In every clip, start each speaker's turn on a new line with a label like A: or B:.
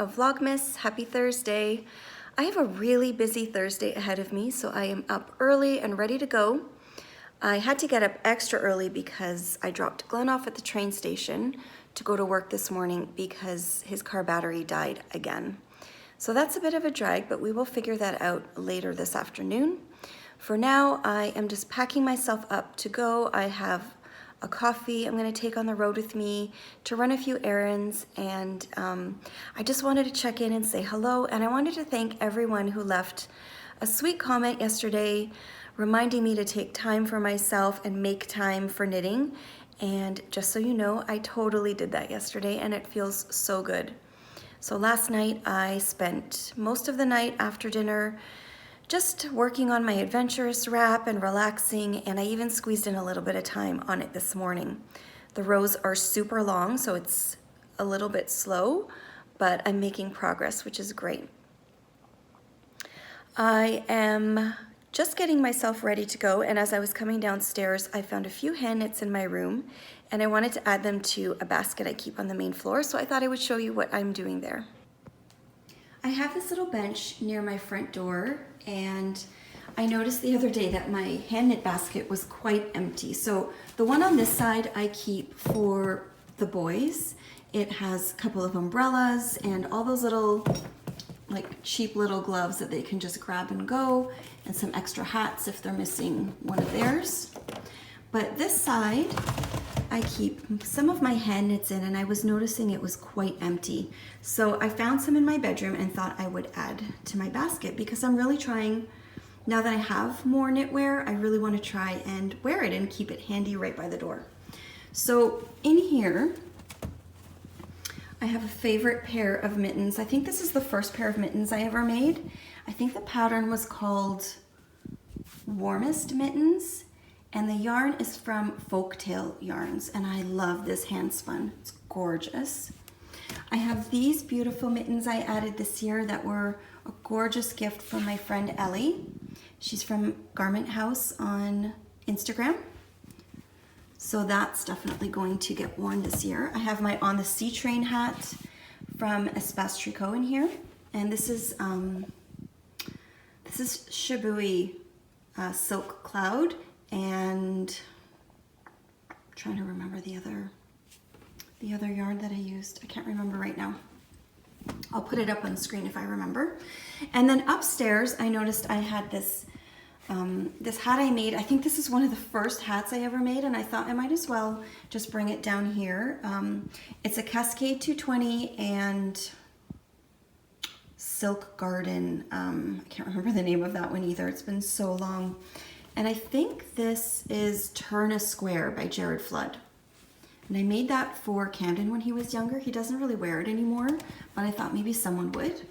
A: of Vlogmas. Happy Thursday. I have a really busy Thursday ahead of me, so I am up early and ready to go. I had to get up extra early because I dropped Glenn off at the train station to go to work this morning because his car battery died again. So that's a bit of a drag, but we will figure that out later this afternoon. For now, I am just packing myself up to go. I have a coffee I'm going to take on the road with me to run a few errands, and I just wanted to check in and say hello, and I wanted to thank everyone who left a sweet comment yesterday reminding me to take time for myself and make time for knitting. And just so you know, I totally did that yesterday and it feels so good. So last night I spent most of the night after dinner just working on my adventurous wrap and relaxing, and I even squeezed in a little bit of time on it this morning. The rows are super long, so it's a little bit slow, but I'm making progress, which is great. I am just getting myself ready to go, and as I was coming downstairs, I found a few hand knits in my room, and I wanted to add them to a basket I keep on the main floor, so I thought I would show you what I'm doing there. I have this little bench near my front door, and I noticed the other day that my hand knit basket was quite empty. So the one on this side I keep for the boys. It has a couple of umbrellas and all those little, like, cheap little gloves that they can just grab and go, and some extra hats if they're missing one of theirs. But this side I keep some of my hand knits in, and I was noticing it was quite empty. So I found some in my bedroom and thought I would add to my basket because I'm really trying, now that I have more knitwear, I really want to try and wear it and keep it handy right by the door. So in here, I have a favorite pair of mittens. I think this is the first pair of mittens I ever made. I think the pattern was called Warmest Mittens. And the yarn is from Folktale Yarns, and I love this hand spun. It's gorgeous. I have these beautiful mittens I added this year that were a gorgeous gift from my friend ELLY. She's from Garment House on Instagram. So that's definitely going to get worn this year. I have my On the Sea Train hat from ESPACE Tricot in here, and this is SHIBUI Silk Cloud. And I'm trying to remember the other yarn that I used. I can't remember right now. I'll put it up on the screen if I remember. And then upstairs, I noticed I had this this hat I made. I think this is one of the first hats I ever made, and I thought I might as well just bring it down here. It's a Cascade 220 and Silk Garden. I can't remember the name of that one either. It's been so long. And I think this is Turn a Square by Jared Flood. And I made that for Camden when he was younger. He doesn't really wear it anymore, but I thought maybe someone would.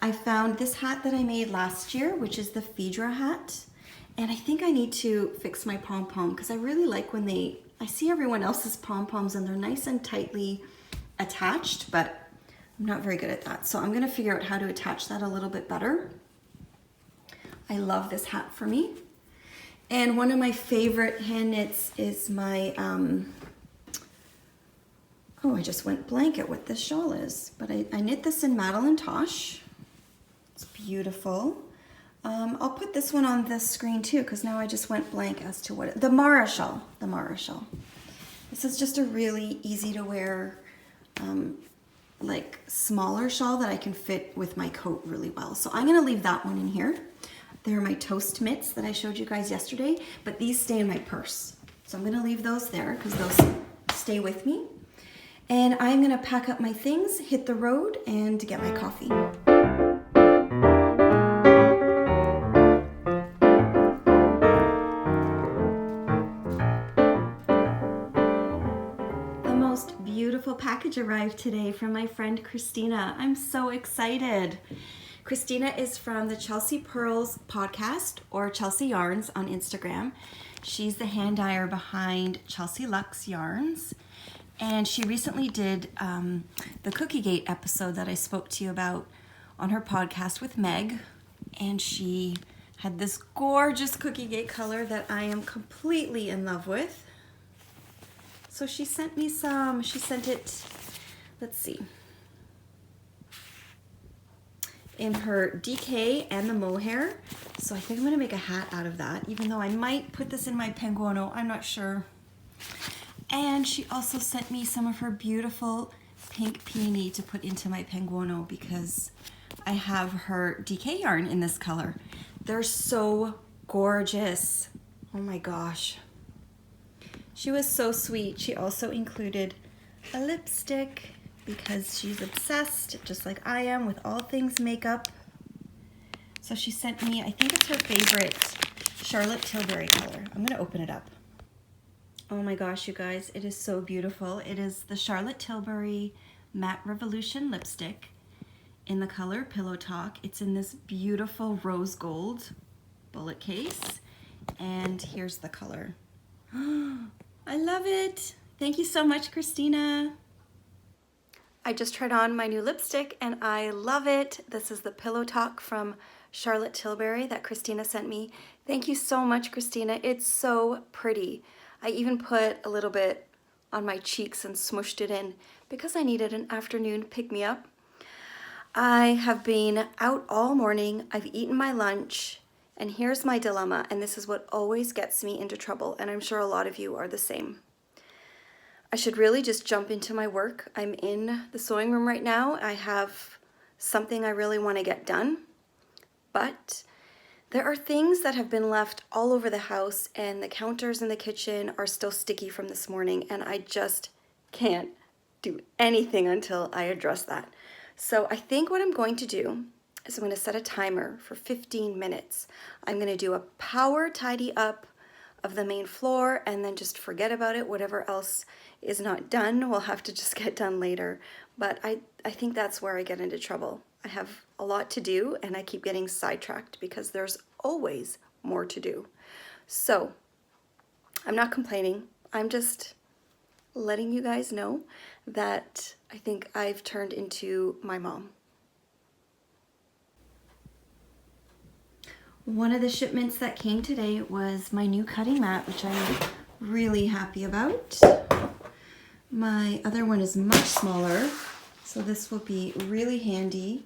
A: I found this hat that I made last year, which is the FIDRA hat. And I think I need to fix my pom-pom because I really like when I see everyone else's pom-poms and they're nice and tightly attached, but I'm not very good at that. So I'm gonna figure out how to attach that a little bit better. I love this hat for me. And one of my favorite hand knits is my, oh, I just went blank at what this shawl is, but I knit this in Madeline TOSH. It's beautiful. I'll put this one on this screen too, because now I just went blank as to what, the Mara shawl. This is just a really easy to wear, like smaller shawl that I can fit with my coat really well. So I'm gonna leave that one in here. They're my toast mitts that I showed you guys yesterday, but these stay in my purse. So I'm gonna leave those there because those stay with me. And I'm gonna pack up my things, hit the road, and get my coffee. The most beautiful package arrived today from my friend Christina. I'm so excited. Christina is from the Chelsea PURLS podcast, or Chelsea Yarns on Instagram. She's the hand dyer behind Chelsea Luxe Yarns. And she recently did the Cookie Gate episode that I spoke to you about on her podcast with Meg. And she had this gorgeous Cookie Gate color that I am completely in love with. So she sent me some. She sent it, let's see. in her DK and the mohair. So I think I'm gonna make a hat out of that, even though I might put this in my penguono, I'm not sure. And she also sent me some of her beautiful pink peony to put into my penguono because I have her DK yarn in this color. They're so gorgeous. Oh my gosh. She was so sweet. She also included a lipstick because she's obsessed, just like I am, with all things makeup. So she sent me, I think it's her favorite Charlotte Tilbury color. I'm gonna open it up. Oh my gosh, you guys, it is so beautiful. It is the Charlotte Tilbury Matte Revolution lipstick in the color Pillow Talk. It's in this beautiful rose gold bullet case. And here's the color. I love it. Thank you so much, Christina. I just tried on my new lipstick and I love it. This is the Pillow Talk from Charlotte Tilbury that Christina sent me. Thank you so much, Christina. It's so pretty. I even put a little bit on my cheeks and smushed it in because I needed an afternoon pick-me-up. I have been out all morning. I've eaten my lunch, and here's my dilemma, and this is what always gets me into trouble, and I'm sure a lot of you are the same. I should really just jump into my work. I'm in the sewing room right now. I have something I really want to get done, but there are things that have been left all over the house, and the counters in the kitchen are still sticky from this morning, and I just can't do anything until I address that. So I think what I'm going to do is I'm going to set a timer for 15 minutes. I'm going to do a power tidy up of the main floor and then just forget about it. Whatever else is not done will have to just get done later. But I think that's where I get into trouble. I have a lot to do and I keep getting sidetracked because there's always more to do. So I'm not complaining. I'm just letting you guys know that I think I've turned into my mom. One of the shipments that came today was my new cutting mat, which I'm really happy about. My other one is much smaller, so this will be really handy.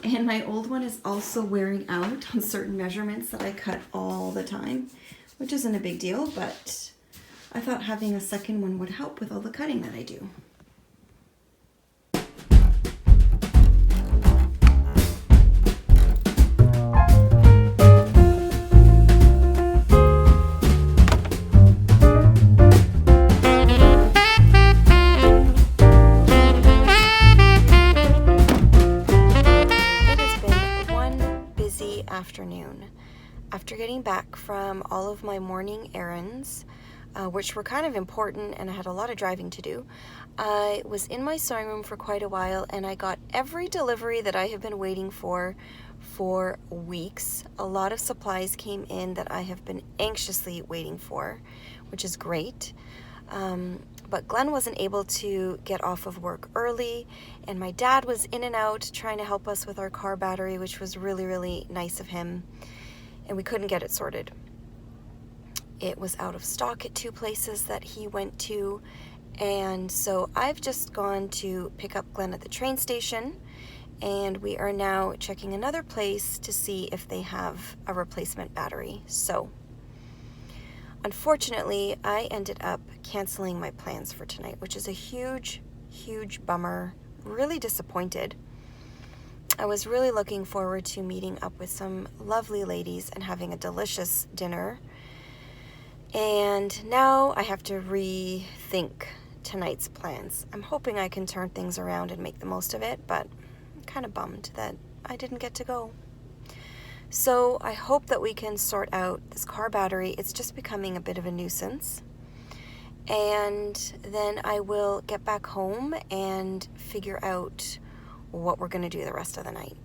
A: And my old one is also wearing out on certain measurements that I cut all the time, which isn't a big deal, but I thought having a second one would help with all the cutting that I do. Afternoon. After getting back from all of my morning errands, which were kind of important and I had a lot of driving to do, I was in my sewing room for quite a while and I got every delivery that I have been waiting for weeks. A lot of supplies came in that I have been anxiously waiting for, which is great. But Glenn wasn't able to get off of work early, and my dad was in and out trying to help us with our car battery, which was really, really nice of him, and we couldn't get it sorted. It was out of stock at 2 places that he went to, and so I've just gone to pick up Glenn at the train station, and we are now checking another place to see if they have a replacement battery. So unfortunately, I ended up canceling my plans for tonight, which is a huge, huge bummer. Really disappointed. I was really looking forward to meeting up with some lovely ladies and having a delicious dinner. And now I have to rethink tonight's plans. I'm hoping I can turn things around and make the most of it, but I'm kind of bummed that I didn't get to go. So I hope that we can sort out this car battery. It's just becoming a bit of a nuisance. And then I will get back home and figure out what we're going to do the rest of the night.